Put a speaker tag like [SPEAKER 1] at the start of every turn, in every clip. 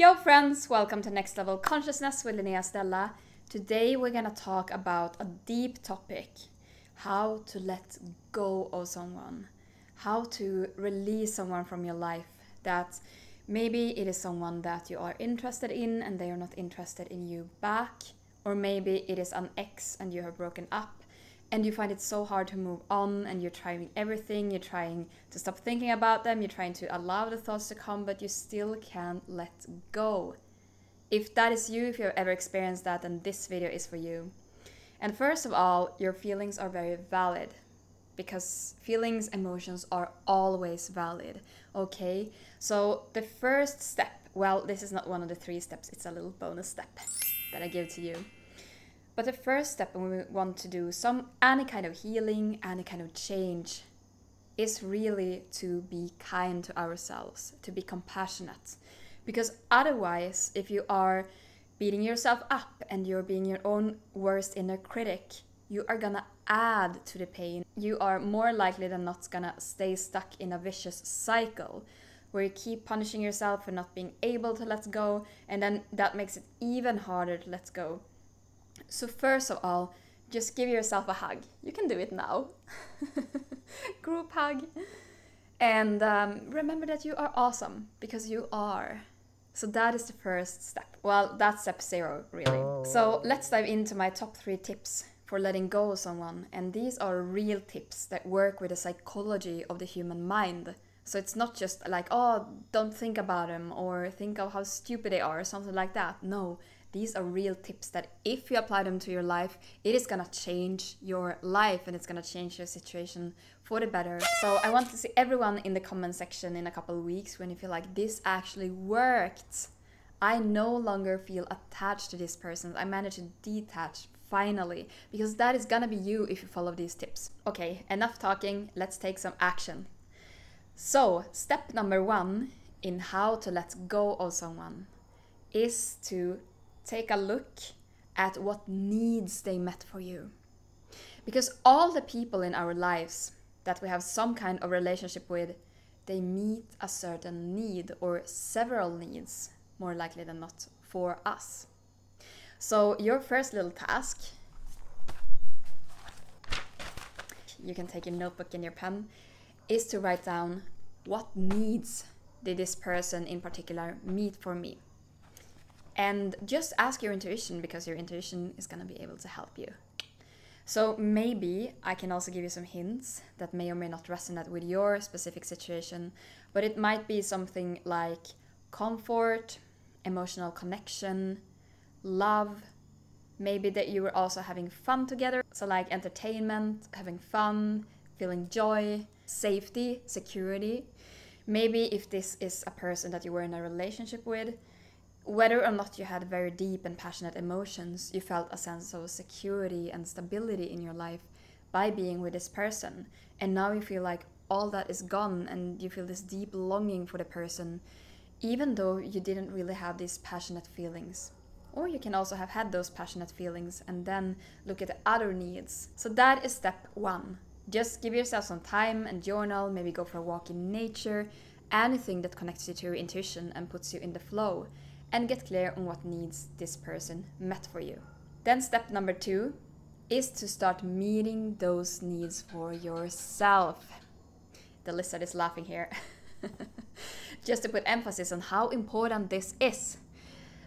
[SPEAKER 1] Yo friends, welcome to Next Level Consciousness with Linnea Stella. Today we're gonna talk about a deep topic. How to let go of someone. How to release someone from your life. That maybe it is someone that you are interested in and they are not interested in you back. Or maybe it is an ex and you have broken up and you find it so hard to move on and you're trying everything, you're trying to stop thinking about them, you're trying to allow the thoughts to come, but you still can't let go. If that is you, if you've ever experienced that, then this video is for you. And first of all, your feelings are very valid, because feelings, emotions are always valid, okay? So the first step, well, this is not one of the 3 steps, it's a little bonus step that I give to you. But the first step when we want to do any kind of healing, any kind of change, is really to be kind to ourselves, to be compassionate. Because otherwise, if you are beating yourself up and you're being your own worst inner critic, you are gonna add to the pain. You are more likely than not gonna stay stuck in a vicious cycle where you keep punishing yourself for not being able to let go, and then that makes it even harder to let go. So first of all, just give yourself a hug. You can do it now. Group hug. And remember that you are awesome, because you are. So that is the first step. Well, that's step 0, really. So let's dive into my top 3 tips for letting go of someone. And these are real tips that work with the psychology of the human mind. So it's not just like, oh, don't think about them or think of how stupid they are or something like that. No. These are real tips that if you apply them to your life, it is gonna change your life and it's gonna change your situation for the better. So I want to see everyone in the comment section in a couple of weeks when you feel like this actually worked. I no longer feel attached to this person. I managed to detach finally, because that is gonna be you if you follow these tips. Okay, enough talking, let's take some action. So step number 1 in how to let go of someone is to take a look at what needs they met for you. Because all the people in our lives that we have some kind of relationship with, they meet a certain need or several needs, more likely than not, for us. So your first little task, you can take your notebook and your pen, is to write down what needs did this person in particular meet for me. And just ask your intuition, because your intuition is going to be able to help you. So maybe I can also give you some hints that may or may not resonate with your specific situation, but it might be something like comfort, emotional connection, love, maybe that you were also having fun together. So like entertainment, having fun, feeling joy, safety, security. Maybe if this is a person that you were in a relationship with, whether or not you had very deep and passionate emotions, you felt a sense of security and stability in your life by being with this person. And now you feel like all that is gone and you feel this deep longing for the person, even though you didn't really have these passionate feelings. Or you can also have had those passionate feelings and then look at the other needs. So that is step 1. Just give yourself some time and journal, maybe go for a walk in nature, anything that connects you to your intuition and puts you in the flow. And get clear on what needs this person met for you. Then step number 2 is to start meeting those needs for yourself. The lizard is laughing here. Just to put emphasis on how important this is.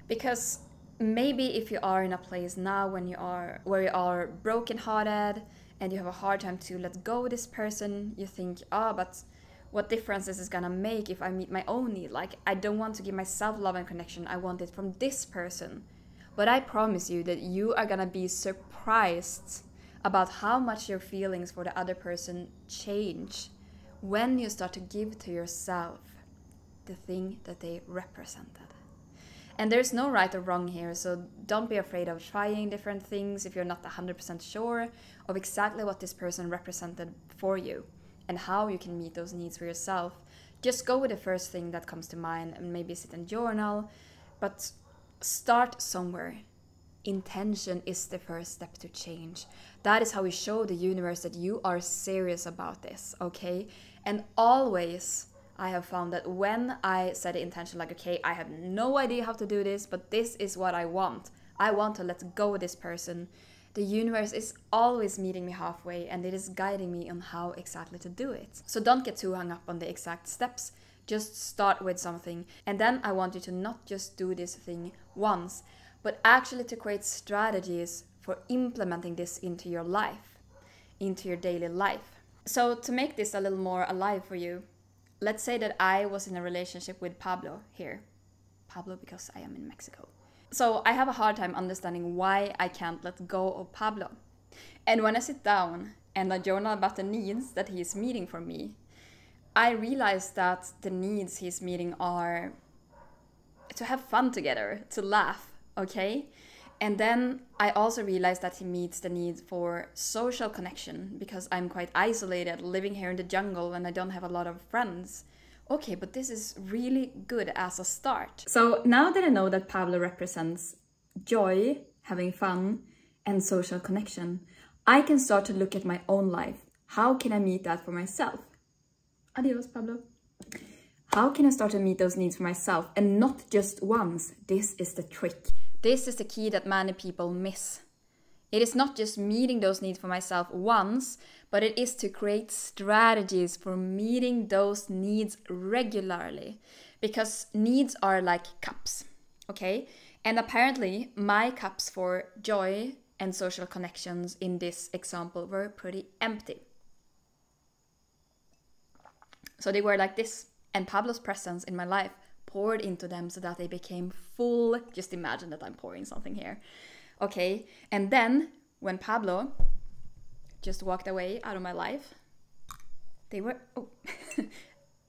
[SPEAKER 1] Because maybe if you are in a place now where you are brokenhearted and you have a hard time to let go of this person, you think, but what difference is this gonna make if I meet my own need? Like, I don't want to give myself love and connection, I want it from this person. But I promise you that you are gonna be surprised about how much your feelings for the other person change when you start to give to yourself the thing that they represented. And there's no right or wrong here, so don't be afraid of trying different things if you're not 100% sure of exactly what this person represented for you and how you can meet those needs for yourself. Just go with the first thing that comes to mind and maybe sit and journal, but start somewhere. Intention is the first step to change. That is how we show the universe that you are serious about this, okay? And always I have found that when I set the intention like, okay, I have no idea how to do this, but this is what I want. I want to let go of this person. The universe is always meeting me halfway, and it is guiding me on how exactly to do it. So don't get too hung up on the exact steps. Just start with something. And then I want you to not just do this thing once, but actually to create strategies for implementing this into your life, into your daily life. So to make this a little more alive for you, let's say that I was in a relationship with Pablo here. Pablo because I am in Mexico. So I have a hard time understanding why I can't let go of Pablo. And when I sit down and I journal about the needs that he is meeting for me, I realize that the needs he's meeting are to have fun together, to laugh, okay? And then I also realize that he meets the need for social connection because I'm quite isolated, living here in the jungle and I don't have a lot of friends. Okay, but this is really good as a start. So now that I know that Pablo represents joy, having fun, and social connection, I can start to look at my own life. How can I meet that for myself? Adios, Pablo. How can I start to meet those needs for myself and not just once? This is the trick. This is the key that many people miss. It is not just meeting those needs for myself once, but it is to create strategies for meeting those needs regularly. Because needs are like cups, okay? And apparently my cups for joy and social connections in this example were pretty empty. So they were like this, and Pablo's presence in my life poured into them so that they became full. Just imagine that I'm pouring something here. Okay, and then when Pablo just walked away out of my life, they were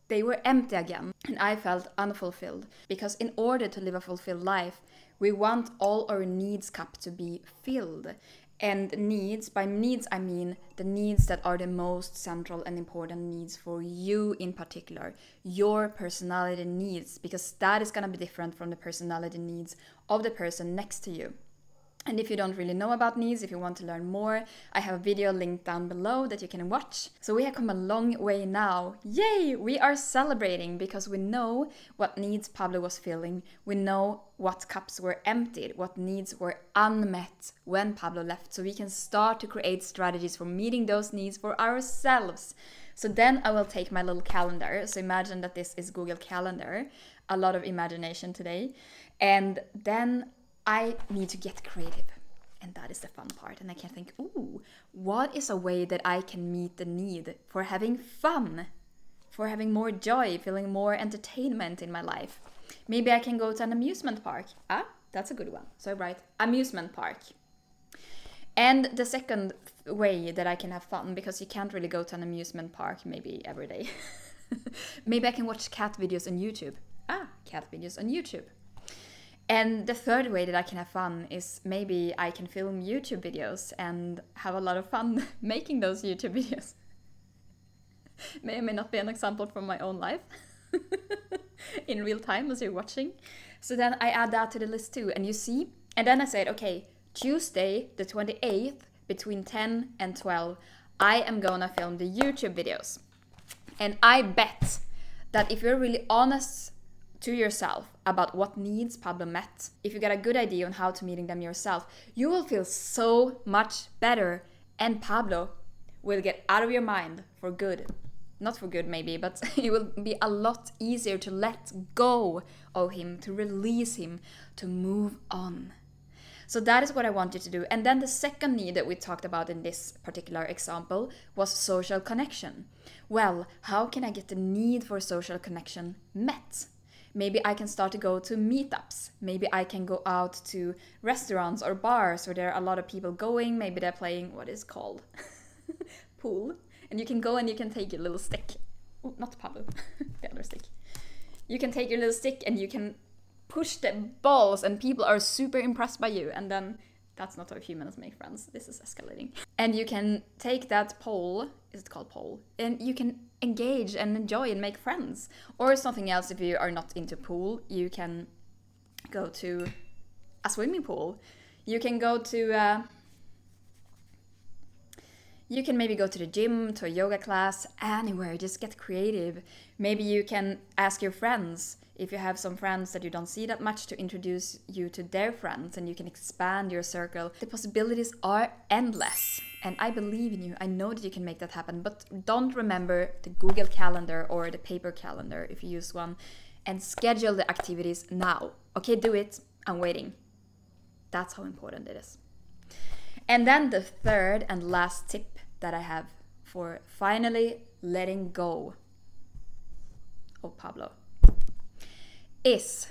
[SPEAKER 1] they were empty again, and I felt unfulfilled. Because in order to live a fulfilled life, we want all our needs cup to be filled. And needs, by needs I mean the needs that are the most central and important needs for you in particular, your personality needs, because that is going to be different from the personality needs of the person next to you. And if you don't really know about needs, if you want to learn more, I have a video linked down below that you can watch. So we have come a long way now. Yay! We are celebrating because we know what needs Pablo was feeling. We know what cups were emptied, what needs were unmet when Pablo left. So we can start to create strategies for meeting those needs for ourselves. So then I will take my little calendar. So imagine that this is Google Calendar. A lot of imagination today. And then I need to get creative, and that is the fun part. And I can think, ooh, what is a way that I can meet the need for having fun, for having more joy, feeling more entertainment in my life? Maybe I can go to an amusement park. Ah, that's a good one. So I write amusement park. And the second way that I can have fun, because you can't really go to an amusement park maybe every day. Maybe I can watch cat videos on YouTube. Ah, cat videos on YouTube. And the third way that I can have fun is maybe I can film YouTube videos and have a lot of fun making those YouTube videos. May or may not be an example from my own life in real time as you're watching. So then I add that to the list too, and you see, and then I said, okay, Tuesday the 28th between 10 and 12, I am gonna film the YouTube videos. And I bet that if you're really honest to yourself about what needs Pablo met, if you get a good idea on how to meeting them yourself, you will feel so much better, and Pablo will get out of your mind for good. Not for good maybe, but it will be a lot easier to let go of him, to release him, to move on. So that is what I want you to do. And then the second need that we talked about in this particular example was social connection. Well, how can I get the need for social connection met? Maybe I can start to go to meetups. Maybe I can go out to restaurants or bars where there are a lot of people going. Maybe they're playing what is called pool. And you can go and you can take your little stick. Oh, not Pablo, the other stick. You can take your little stick and you can push the balls, and people are super impressed by you. And then that's not how humans make friends. This is escalating. And you can take that pole, is it called pole? And you can engage and enjoy and make friends. Or something else, if you are not into pool, you can go to a swimming pool. You can go to You can maybe go to the gym, to a yoga class, anywhere, just get creative. Maybe you can ask your friends, if you have some friends that you don't see that much, to introduce you to their friends, and you can expand your circle. The possibilities are endless, and I believe in you. I know that you can make that happen, but don't remember the Google Calendar or the paper calendar if you use one, and schedule the activities now. Okay, do it. I'm waiting. That's how important it is. And then the third and last tip that I have for finally letting go of Pablo is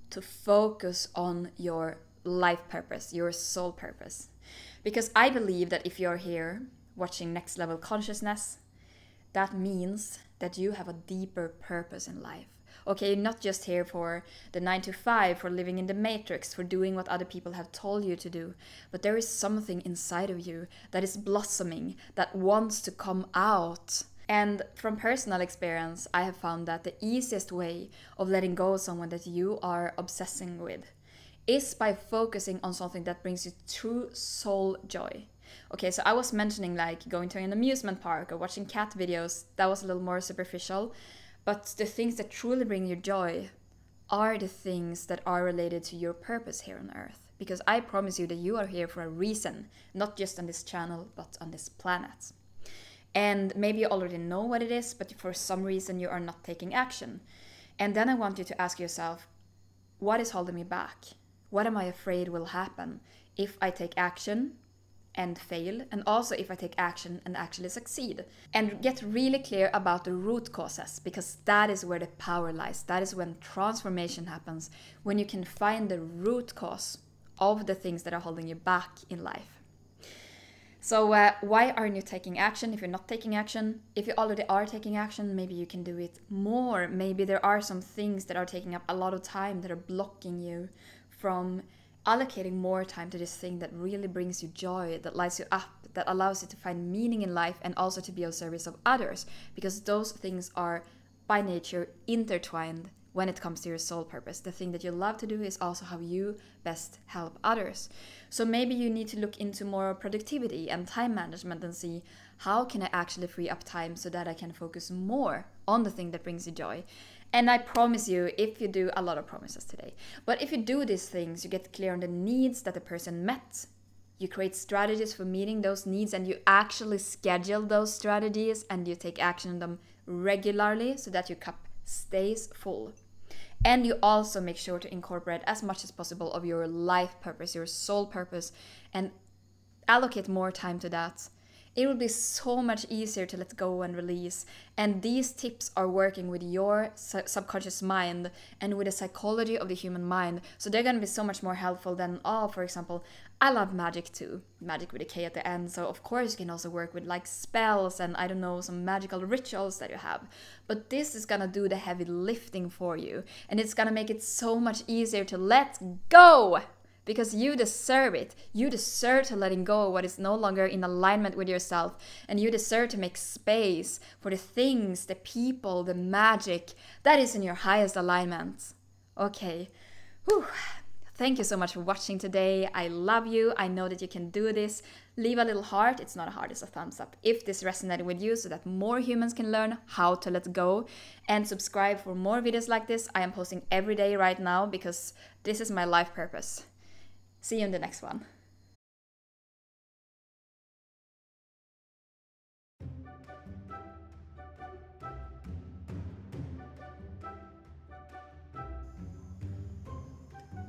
[SPEAKER 1] to focus on your life purpose, your soul purpose. Because I believe that if you're here watching Next Level Consciousness, that means that you have a deeper purpose in life. Okay, you're not just here for the 9 to 5, for living in the matrix, for doing what other people have told you to do. But there is something inside of you that is blossoming, that wants to come out. And from personal experience, I have found that the easiest way of letting go of someone that you are obsessing with is by focusing on something that brings you true soul joy. Okay, so I was mentioning like going to an amusement park or watching cat videos. That was a little more superficial. But the things that truly bring you joy are the things that are related to your purpose here on Earth. Because I promise you that you are here for a reason, not just on this channel, but on this planet. And maybe you already know what it is, but for some reason you are not taking action. And then I want you to ask yourself, what is holding me back? What am I afraid will happen if I take action and fail, and also if I take action and actually succeed? And get really clear about the root causes, because that is where the power lies. That is when transformation happens, when you can find the root cause of the things that are holding you back in life. So why aren't you taking action if you're not taking action? If you already are taking action, maybe you can do it more. Maybe there are some things that are taking up a lot of time that are blocking you from allocating more time to this thing that really brings you joy, that lights you up, that allows you to find meaning in life and also to be of service of others, because those things are by nature intertwined when it comes to your soul purpose. The thing that you love to do is also how you best help others. So maybe you need to look into more productivity and time management and see, how can I actually free up time so that I can focus more on the thing that brings you joy? And I promise you, if you do, a lot of promises today, but if you do these things, you get clear on the needs that the person met, you create strategies for meeting those needs, and you actually schedule those strategies and you take action on them regularly so that your cup stays full. And you also make sure to incorporate as much as possible of your life purpose, your soul purpose, and allocate more time to that. It will be so much easier to let go and release. And these tips are working with your subconscious mind and with the psychology of the human mind. So they're going to be so much more helpful than, for example, I love magic too. Magic with a K at the end. So of course you can also work with like spells and I don't know, some magical rituals that you have. But this is going to do the heavy lifting for you. And it's going to make it so much easier to let go. Because you deserve it. You deserve to letting go of what is no longer in alignment with yourself. And you deserve to make space for the things, the people, the magic that is in your highest alignment. Okay. Whew. Thank you so much for watching today. I love you. I know that you can do this. Leave a little heart. It's not a heart, it's a thumbs up if this resonated with you, so that more humans can learn how to let go. And subscribe for more videos like this. I am posting every day right now because this is my life purpose. See you in the next one.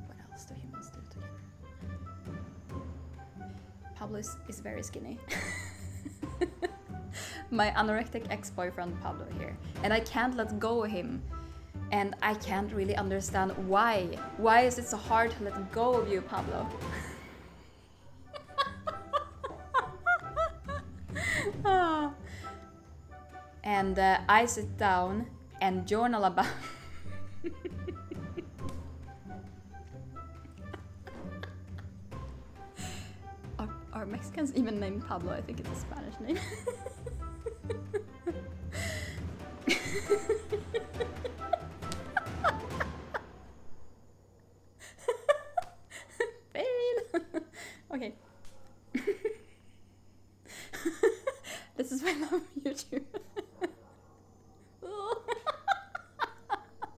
[SPEAKER 1] What else do humans do together? Pablo is very skinny. My anorectic ex-boyfriend Pablo here. And I can't let go of him. And I can't really understand why. Why is it so hard to let go of you, Pablo? And I sit down and journal about... Are Mexicans even named Pablo? I think it's a Spanish name. Fail! Okay.